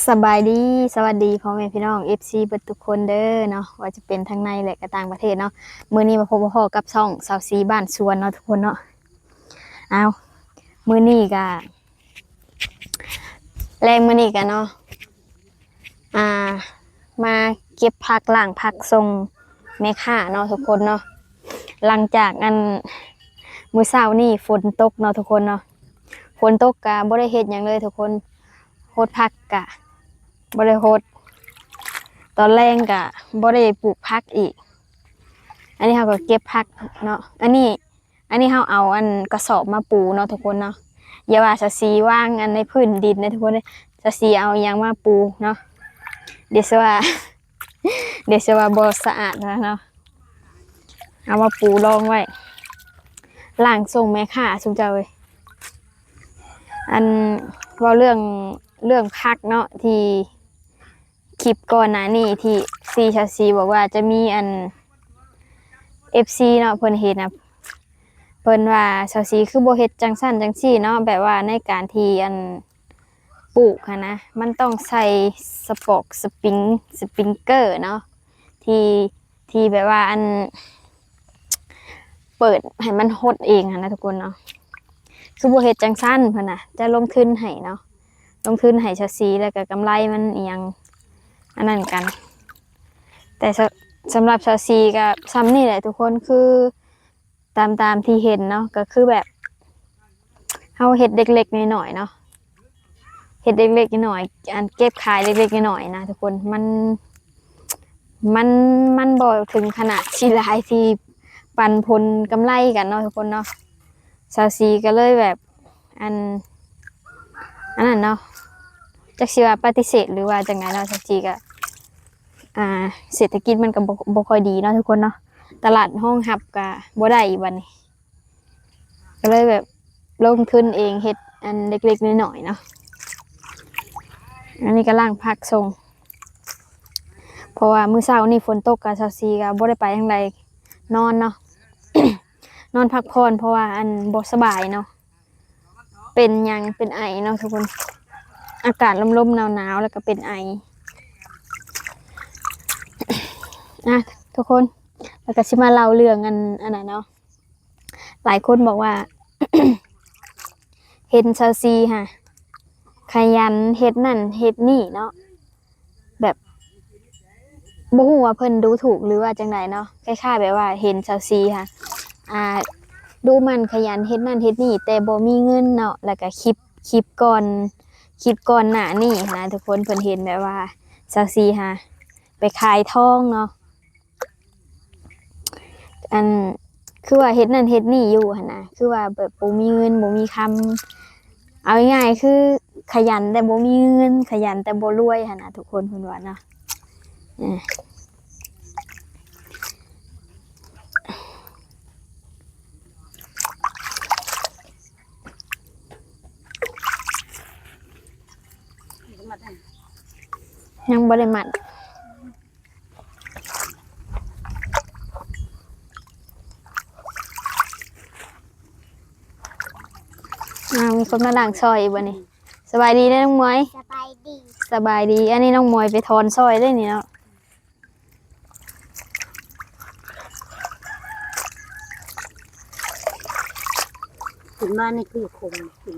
สบายดีสวัสดีพ่อแม่พี่น้อง FC เบิดทุกคนเด้อเนาะว่าจะเป็นทั้งในและก็ต่างประเทศเนาะมื้อนี้มาพบพ่อกับช่องสาวซีบ้านสวนเนาะทุกคนเนาะเอามื้อนี้ก็แรงมื้อนี้ก็เนาะอ่ามาเก็บผักล้างผักส่งแม่ค้าเนาะทุกคนเนาะหลังจากมื้อเช้านี่ฝนตกเนาะทุกคนเนาะฝนตกก็บ่ได้เฮ็ดหยังเลยทุกคนโหดผักก็บ่ได้โหดตอนแรกก็บ่ได้ปลูกผักอีกอันนี้เราก็เก็บผักเนาะอันนี้เราเอากระสอบมาปูเนาะทุกคนเนาะอย่าว่าจะสีว่างในพื้นดินนะทุกคนจะสีเอาหยังมาปูเนาะเดี๋ยวสิว่า เดี๋ยวสิว่าบ่สะอาดนะเนาะเอามาปูรองไว้ล้างส่งแม่ค้าสุเจ้าเว้ยเว้าเรื่องผักเนาะที่คลิปก่อนหน้านี้ที่ซีบอกว่าจะมีFC เนาะเพิ่นเฮ็ดนะเพิ่นว่าชาวซีคือบ่เฮ็ดจังซั่นจังซี่เนาะแบบว่าในการที่ปลูกหั้นนะมันต้องใส่สปอกสปริงเกอร์เนาะที่แบบว่าเปิดให้มันฮดเองหั้นนะทุกคนเนาะคือบ่เฮ็ดจังซั่นเพิ่นน่ะจะลงทุนให้เนาะลงทุนให้ชาวซีแล้วก็กำไรมันอีหยังอันนั้นกันแต่สำหรับชาวซีก็ซ้ำนี่แหละทุกคนคือตามที่เห็นเนาะก็คือแบบเฮาเฮ็ดเล็กๆน้อยๆเนาะเฮ็ดเล็กๆน้อยๆเก็บขายเล็กๆน้อยๆนะทุกคนมันบ่ถึงขนาดที่หลายที่ปันผลกำไรกันเนาะทุกคนเนาะชาวซีก็เลยแบบอันนั้นเนาะจักสิว่าปฏิเสธหรือว่าจังไงเนาะชาวซีก็เศรษฐกิจมันก็บ่ค่อยดีเนาะทุกคนเนาะตลาดห้องหับก็บ่ได้อีกบัดนี้ก็เลยแบบลงทุนเองเฮ็ดเล็กๆน้อยๆเนาะอันนี้ก็ล้างผักส่งเพราะว่ามื้อเช้านี่ฝนตกก็24ก็บ่ได้ไปทางใดนอนเนาะ นอนพักผ่อนเพราะว่าบ่สบายเนาะเป็นไอเนาะทุกคนอากาศลมๆหนาวๆแล้วก็เป็นไอทุกคนแล้วก็สิมาเล่าเรื่องอันนั้นเนาะหลายคนบอกว่า เห็นชาวซีค่ะขยันเฮ็ดนั่นเฮ็ดนี่เนาะแบบบ่ฮู้ว่าเพิ่นดูถูกหรือว่าจังไดเนาะคล้ายๆแบบว่าเห็นชาวซีค่ะดูมันขยันเฮ็ดนั่นเฮ็ดนี่แต่บ่มีเงินเนาะแล้วก็คลิปก่อนหน้านี้นะทุกคนเพิ่นเห็นแบบว่าชาวซีค่ะไปขายทองเนาะคือว่าเฮ็ดนั่นเฮ็ดนี่อยู่หั่นนะคือว่าแบบบ่มีเงินบ่มีคำเอาง่ายๆคือขยันแต่บ่มีเงินขยันแต่บ่รวยหั่นนะทุกคนเพิ่นว่าเนาะยังบ่ได้มัดมีคนมาล้างซอยอีกบ่นี่สบายดีเด้อน้องมวยสบายดีอันนี้น้องมวยไปถอนซอยได้นี่เนาะถึงบ้านนี่คือคมถึ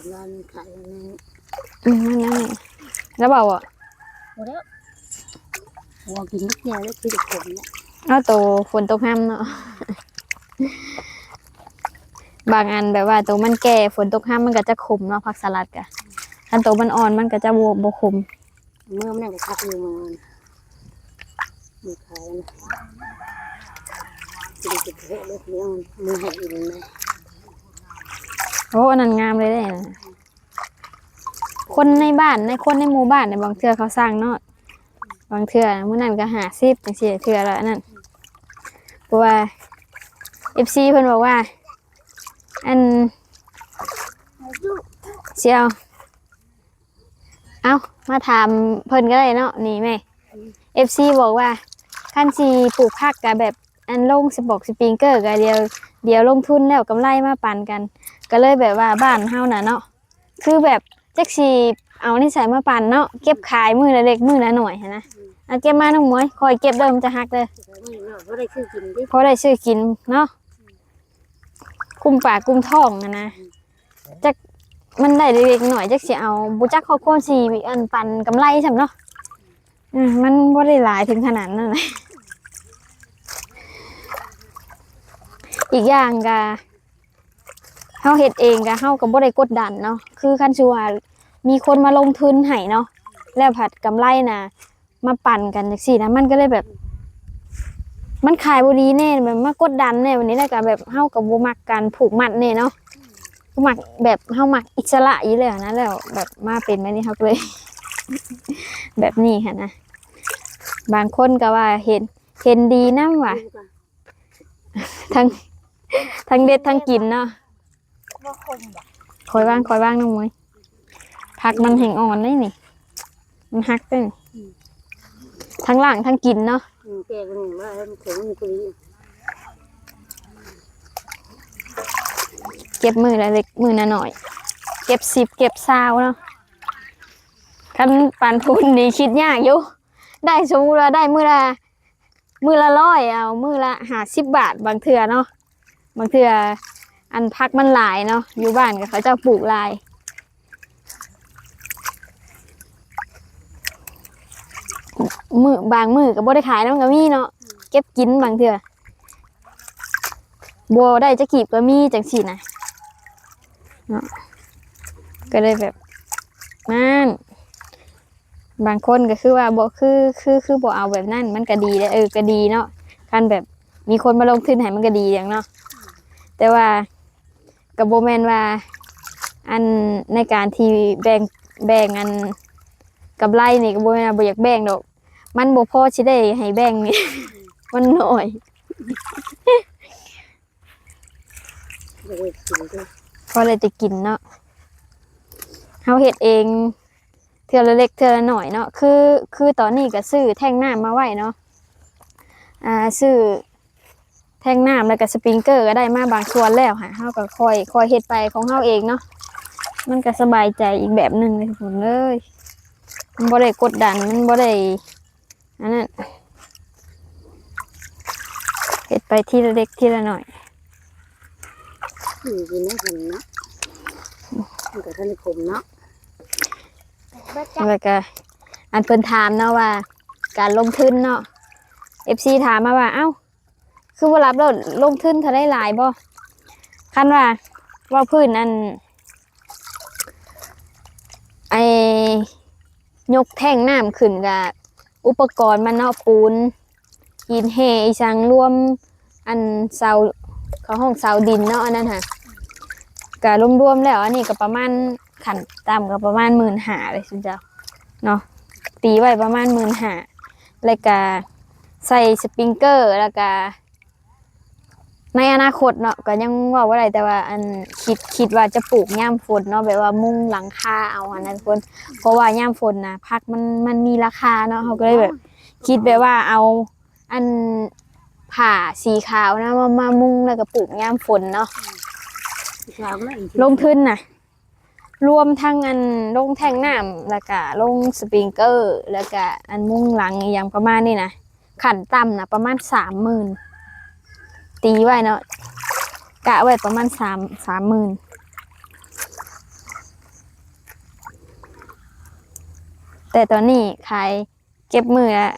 งบ้านขายนั่นยังไงแล้วบอกว่าหมดแล้วหัวกินนิดเดียวแล้วคือคมเนี่ยเอาโตฝนตกห้ามเนาะ บางอันแบบว่าตัวมันแก่ฝนตกห้ามมันก็จะขมเนาะผักสลัดกะอันตัวมันอ่อนมันก็จะบ่ขมเมื่อมันได้คักอยู่มือขายนะจะได้เห็ดเลยเนี่ยมือเห็ดอีกไหมโอ้อันนั้นงามเลยได้นะคนในบ้านคนในหมู่บ้านเนี่ยบางเทื่อเขาสร้างเนาะบางเทื่อมื้อนั้นก็50จังซี่เทื่อละนั่นเพราะว่า FC เพิ่นบอกว่าเชียวเอามาถามเพิ่นก็ได้เนาะนี่แม่ FC บอกว่าคันสิปลูกผักก็แบบลงสปริงเกอร์ก็เดียวลงทุนแล้วกำไรมาปั่นกันก็เลยแบบว่าบ้านเฮาน่ะเนาะคือแบบ จักสิเอานิสัยมาปั่นเนาะเก็บขายมื้อละเล็กมื้อละหน่อยหันนะเอาเก็บมาน้องหมวยคอยเก็บเด้อมันจะหักเด้อ บ่ได้ซื้อกินดิ พอได้ซื้อกินเนาะกุมปากกุมท้องนะจักมันได้เล็กๆหน่อยจักสิเอาบ่จักเขาโคนสิอันปั่นกำไรซำเนาะมันบ่ได้หลายถึงขนาดนั้นเลยอีกอย่างก็เฮาเฮ็ดเองก็เฮาก็บ่ได้กดดันเนาะคือคันสิว่ามีคนมาลงทุนให้เนาะแล้วผัดกำไรน่ะมาปั่นกันจังซี่นะมันก็เลยแบบ มันขายบ่ดีแน่แบบมากดดันแน่วันนี้แล้วก็แบบเฮาก็บ่มักการผูกมัดแน่เนาะมักแบบเฮามักอิสระอยู่แล้วนะแล้วแบบมาเป็นแบบนี้เฮาก็เลย แบบนี้ค่ะนะบางคนก็ว่าเห็นดีนำว่ะทั้งเด็ดทั้งกินเนาะ บ่คมบ่ คอยว่างน้องมวยผักมันแห้งอ่อนได้นี่มันหักได้นี่ทั้งล่างทั้งกินเนาะ แกก็นี่ว่ามันถึงมันก็ดี เก็บมือละเล็กมือละหน่อยเก็บ10เก็บ20เนาะคันปานทุนนี่คิดยากอยู่ได้สมมุติว่าได้มือละ100เอามือละ50 บาทบางเทื่อเนาะบางเทื่ออันพักมันหลายเนาะอยู่บ้านก็เขาเจ้าปลูกหลายบางมือก็บ่ได้ขายนำก็มีเนาะเก็บกินบางเทื่อบ่ได้จะกีบก็มีจังซี่นะเนาะก็เลยแบบนั่นบางคนก็คือว่าบ่คือบ่เอาแบบนั้นมันก็ดีเด้อก็ดีเนาะคันแบบมีคนมาลงทุนให้มันก็ดีอย่างเนาะแต่ว่าก็บ่แม่นว่าอันในการที่แบ่งอันกำไรนี่ก็บ่แม่นว่าบ่อยากแบ่งดอกมันบ่พอสิได้ให้แบ่งนี่ มันน้อย บ่ได้กินด้วย พอเลยจะกินเนาะเฮาเฮ็ดเองเทื่อละเล็กเทื่อละหน่อยเนาะคือตอนนี้ก็ซื้อแท่งน้ำมาไว้เนาะซื้อแท่งน้ำแล้วก็สปริงเกอร์ก็ได้มาบางส่วนแล้วค่ะเฮาก็ค่อยเฮ็ดไปของเฮาเองเนาะมันก็สบายใจอีกแบบหนึงเลยทุกคนเลยมันบ่ได้กดดันมันบ่ได้อันนั้นเฮ็ดไปทีละเล็กทีละหน่อย กินนะหั่นเนาะมันก็ทันได้ขมเนาะ แล้วก็อันเพิ่นถามเนาะว่าการลงทุนเนาะ FC ถามมาว่าเอ้าคือบ่รับแล้วลงทุนเท่าได้หลายบ่คันว่าพื้นอันไอยกแท่งน้ำขึ้นกับอุปกรณ์มันเนาะปูนหินแห่อีสังรวมอันเสาเขาห้องเสาดินเนาะอันนั้นค่ะก็รวมๆแล้วอันนี้ก็ประมาณขั้นต่ำก็ประมาณ15,000เลยสิเจ้าเนาะตีไว้ประมาณ15,000แล้วก็ใส่สปริงเกอร์แล้วก็ในอนาคตเนาะก็ยังว่าบ่ได้แต่ว่าอันคิดว่าจะปลูกย่ามฝนเนาะแบบว่ามุงหลังคาเอาอันนั้นคนเพราะว่าย่ามฝนนะผักมันมีราคาเนาะเขาก็เลยแบบคิดแบบว่าเอาอันผ้าสีขาวนะมามุงแล้วก็ปลูกย่ามฝนเนาะ เช้าแล้วอีก ลงทุนน่ะรวมทั้งอันลงแท่งน้ำแล้วก็ลงสปริงเกอร์แล้วก็อันมุงหลังอหย่างประมาณนี้นะขั้นต่ำนะประมาณ30,000ตีไว้เนาะกะไว้ประมาณ30,000แต่ตอนนี้ขายเก็บมือละ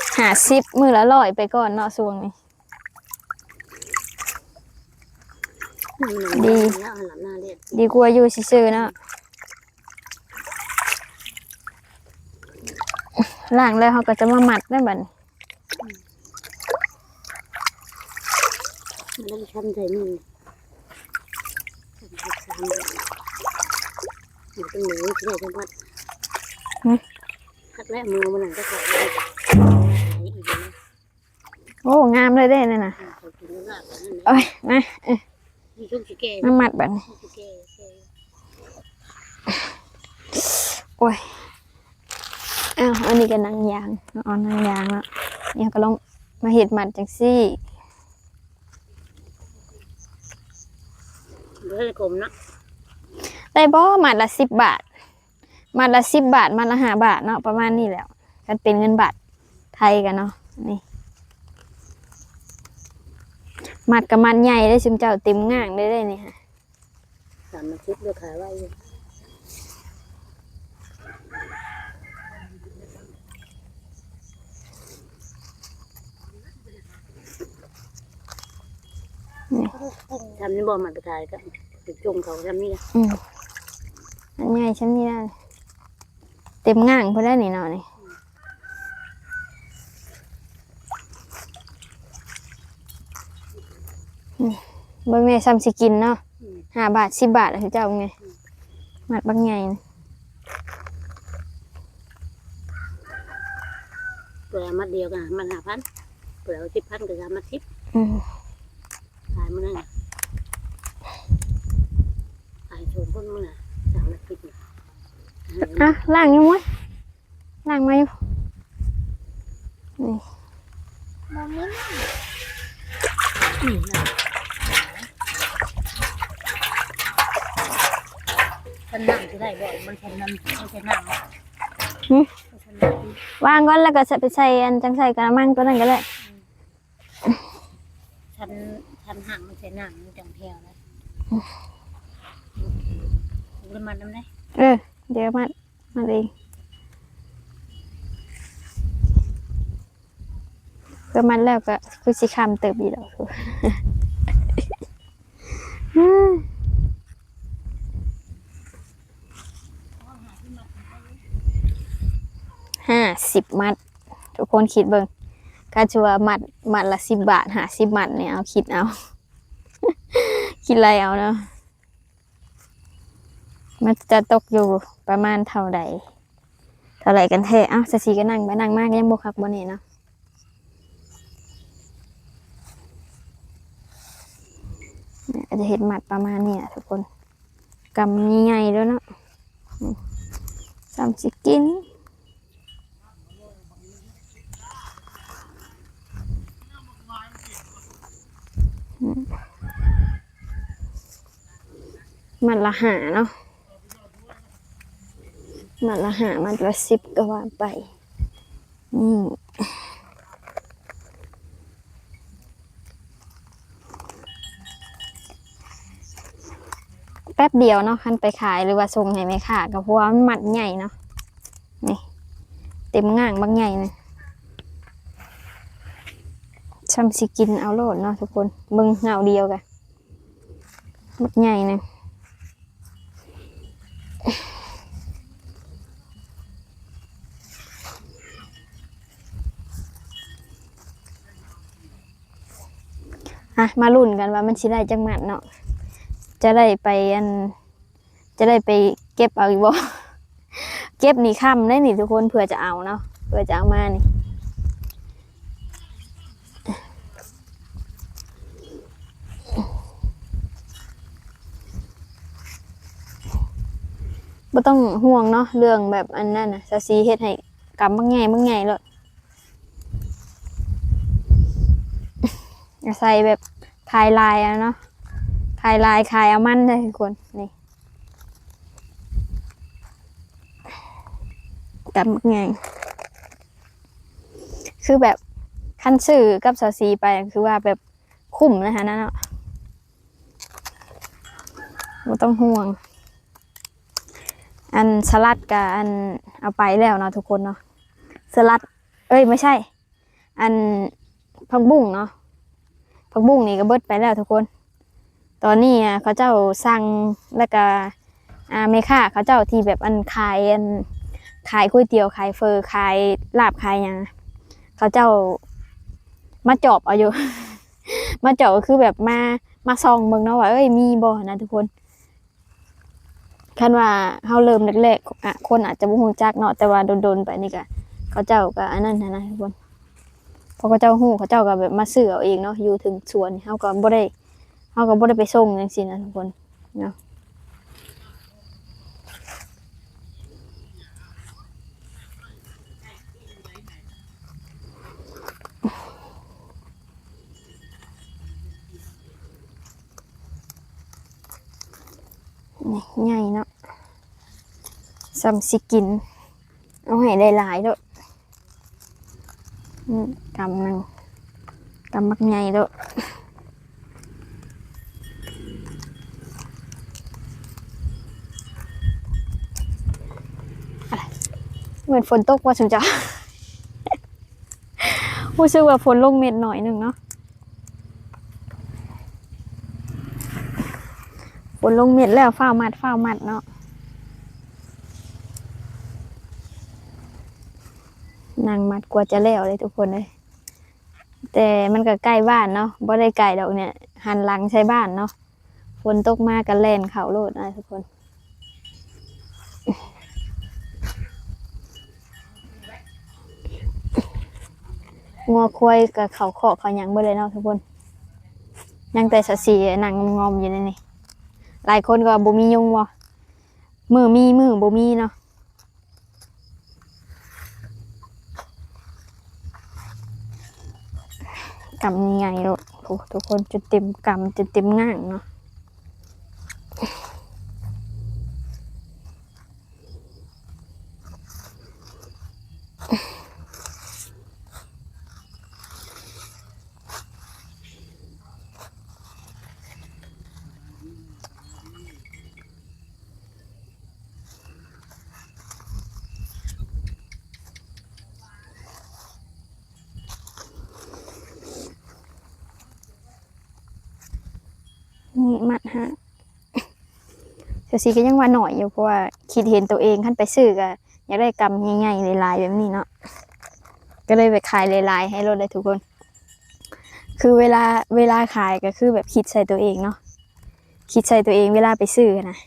50มือละ100ไปก่อนเนาะช่วงนี้ ดีแล้วหันหลังหน้าเรียก ดีกว่าอยู่ซื่อๆเนาะล้างแล้วเขาก็จะมาหมัดได้บัดนี้ มันต้องช้ำใจมือมันต้องหนูที่ไหนจังหวัดพักแรกมือมันหลังก็ขอได้อีกนะ โอ้งามเลยได้เลยนะ ขอกินแล้วก็นั่นนะ โอ้ยมา มีชุกชิเก้ มาหมัดบัดนี้ ชิเก้ โอ้ยอ้าวอันนี้ก็นางยางเอานางยางแล้วเนี่ยก็ลองมาเห็ดหมัดจังซี่ เดี๋ยวให้กลมนะ ได้บ่มัดละ10 บาทมัดละ10 บาทมัดละ5 บาทเนาะประมาณนี้แหล้วกันเป็นเงินบาทไทยกันเนาะนี่มัดกับมัดใหญ่ได้ซึมเจ้าเต็มง่างได้นี่ค่ะ 3 อาทิตย์เลือกขายไว้อยู่ทำนี่บ่มันไปขายก็ไปจงเขาทำนี่นะ อันใหญ่ชั้นนี้ได้เต็มง่างพอได้นี่เนาะนี่เบิ่งแม่ซ้ำสิกินเนาะ5 บาท10 บาทเจ้าไงมัดบางใหญ่นะ เปลือกมัดเดียวกันมัน5,000เปลือก10,000ก็จะมา10ขายมื้อนั้นขายโชว์คนมื้อน่ะ3 อาทิตย์ อ่ะล้างอยู่มั้ยล้างมาอยู่นี่ ฉันนั่งที่ได้บ่มันฉันนั่งไม่ใช่นั่ง วางก่อนแล้วก็ไปใส่อันจังใส่กระมังตัวนั้นก็ได้ ฉันห่างมันใช่นั่งมันจังแถวเลยมันมันน้ำได้ เดี๋ยวมัดเองเพื่อมัดแล้วก็คือสิคำเติบอีกแล้ว50 มัดทุกคนคิดเบิ่งก็ชัวมัดละ10 บาท50 มัดเนี่ยเอาคิดเอา คิดอะไรเอาเนาะมันจะตกอยู่ประมาณเท่าใดกันแท้เอ้าสสีก็นั่งไปนั่งมากยังบ่คักบ่นี่เนาะอาจจะเห็นหมัดประมาณนี้ทุกคนกำใหญ่ๆด้วยเนาะ30 กินมันละ5เนาะมันละ5มันละ10ก็ว่าไปแป๊บเดียวเนาะคันไปขายหรือว่าส่งให้แม่ค้าก็เพราะว่ามันมัดใหญ่เนาะนี่เต็มง่างบางใหญ่เลยช้ำสิกินเอาโลดเนาะทุกคนมึงเงาเดียวกันมัดใหญ่นะมาลุ้นกันว่ามันสิได้จังหมัดเนาะจะได้ไปเก็บเอาอีกบ่ เก็บนี่ค่ำได้นี่ทุกคนเผื่อจะเอาเนาะเผื่อจะเอามานี่บ่ต้องห่วงเนาะเรื่องแบบอันนั้นน่ะซะซีเฮ็ดให้กำบางใหญ่เลยใส่แบบคลายลายเนาะคลายเอามันเลยทุกคนนี่กำบางใหญ่คือแบบขั้นซื้อกับซาซีไปคือว่าแบบคุ้มนะคะนั่นเนาะบ่ต้องห่วงอันสลัดกับอันเอาไปแล้วเนาะทุกคนเนาะสลัดไม่ใช่อันผักบุ้งเนาะผักบุ้งนี่ก็เบิดไปแล้วทุกคนตอนนี้เขาเจ้าสั่งแล้วก็แม่ค้าเขาเจ้าที่แบบอันขายก๋วยเตี๋ยวขายเฟอขายลาบขายหยังเขาเจ้ามาจอบเอาอยู่ มาจอบก็คือแบบมาซองเบิ่งเนาะว่ามีบ่นะทุกคนคันว่าเฮาเริ่มแรกๆคนอาจจะบ่ฮู้จักเนาะแต่ว่าโดนๆไปนี่ก็เขาเจ้าก็อันนั้นนะทุกคนพอเขาเจ้าฮู้เขาเจ้าก็แบบมาซื้อเอาเองเนาะอยู่ถึงสวนเฮาก็บ่ได้ไปส่งจังซี่นะทุกคนเนาะ นี่ใหญ่เนาะซ้ำสิกินเอาให้ได้หลายด้วยกำหนึ่งกำมักใหญ่ด้วยเหมือนฝนตกว่าสุดจ้ะรู้สึกว่าฝนลงเม็ดหน่อยหนึ่งเนาะฝนลงเม็ดแล้วฟ้ามัดเนาะนางมัดกว่าจะแล้วเลยทุกคนเลยแต่มันก็ใกล้บ้านเนาะบ่ได้ไกลดอกเนี่ยหันหลังใช้บ้านเนาะฝนตกมากันแล่นเขาโลดนะทุกคนงัวควายกับเขาเคาะเขาหยังบ่เลยเนาะทุกคนยังแต่สะสีนางงอมอยู่ในนี่หลายคนก็บ่มียุงบ่มือมีมือบ่มีเนาะกำยังไงลูกทุกคนจะเต็มกำจะเต็มง่างเนาะนี่มัดฮะเสียสีก็ยังว่าหน่อยอยู่เพราะว่าคิดเห็นตัวเองขั้นไปซื้อก็อยากได้กำใหญ่ๆลายๆแบบนี้เนาะก็เลยไปขายลายๆให้รถได้ทุกคนคือเวลาขายก็คือแบบคิดใส่ตัวเองเนาะคิดใส่ตัวเองเวลาไปซื้อนะ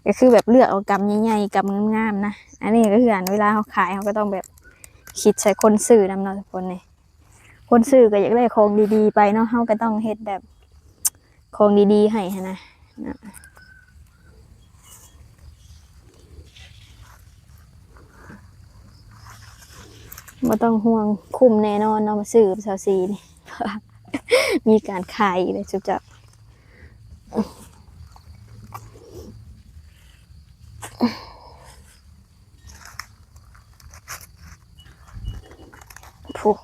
ก็คือแบบเลือกเอากำใหญ่ๆกำงามๆนะอันนี้ก็คือเวลาเขาขายเขาก็ต้องแบบคิดใส่คนซื้อนำเนาะทุกคนเนี่ยคนซื้อก็อยากได้ของดีๆไปเนาะเขาก็ต้องเฮ็ดแบบของดีๆให้นะไม่ต้องห่วงคุ้มแน่นอนเนาะมาซื้อกับสาวซีนี่ มีการขายเลยจุ๊บจับผู้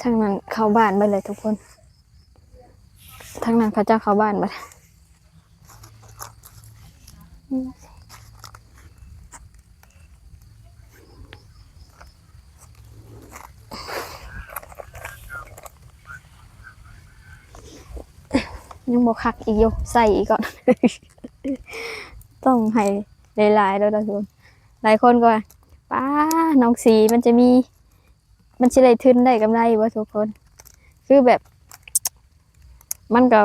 ทางนั้นเข้าบ้านไปเลยทุกคนทางนั้นเขาจะเข้าบ้านไปยังบกคักอีกอยู่ใส่อีกก่อน ต้องให้หลายๆแล้วทุกคนหลายคนก็ว่าป้าน้องสีมันจะมีมันจะได้ทุนได้กำไรวะทุกคนคือแบบมันก็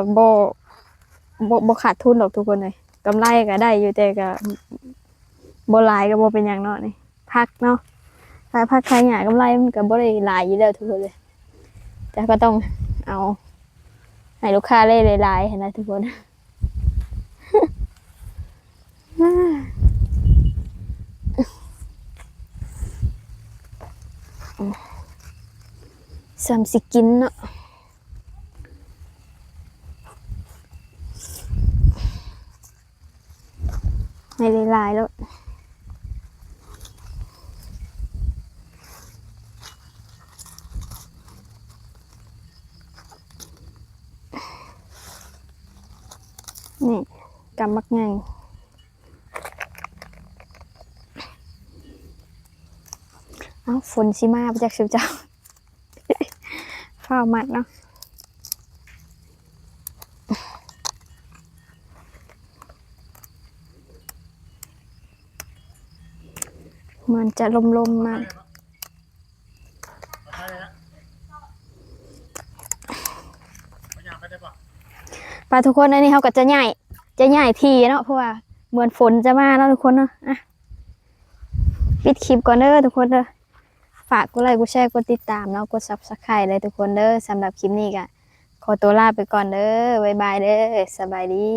บ่ขาดทุนหรอกทุกคนเลยกำไรก็ได้อยู่แต่ก็บ่หลายก็บ่เป็นอย่างเนาะนี่พักเนาะถ้าพักใครหยากำไรมันก็บ่ได้หลายอยู่แล้วทุกคนเลยแต่ก็ต้องเอาให้ลูกค้าได้หลายๆเห็นไหมทุกคนซ้ำสิกินเนาะให้หลายๆแล้วนี่กำมักง่ายฝนชิมาไปจากชิวเจ้าฝ้ามัดเนาะมันจะลมๆมาปลาทุกคนอันนี้เขาก็จะใหญ่ทีเนาะเพราะว่าเหมือนฝนจะมาแล้วทุกคนเนาะปิดคลิปก่อนเด้อทุกคนเด้อฝากกดไลค์กดแชร์กดติดตามเนาะกด Subscribe เลยทุกคนเด้อสำหรับคลิปนี้ก็ขอตัวลาไปก่อนเด้อบ๊ายบายเด้อสบายดี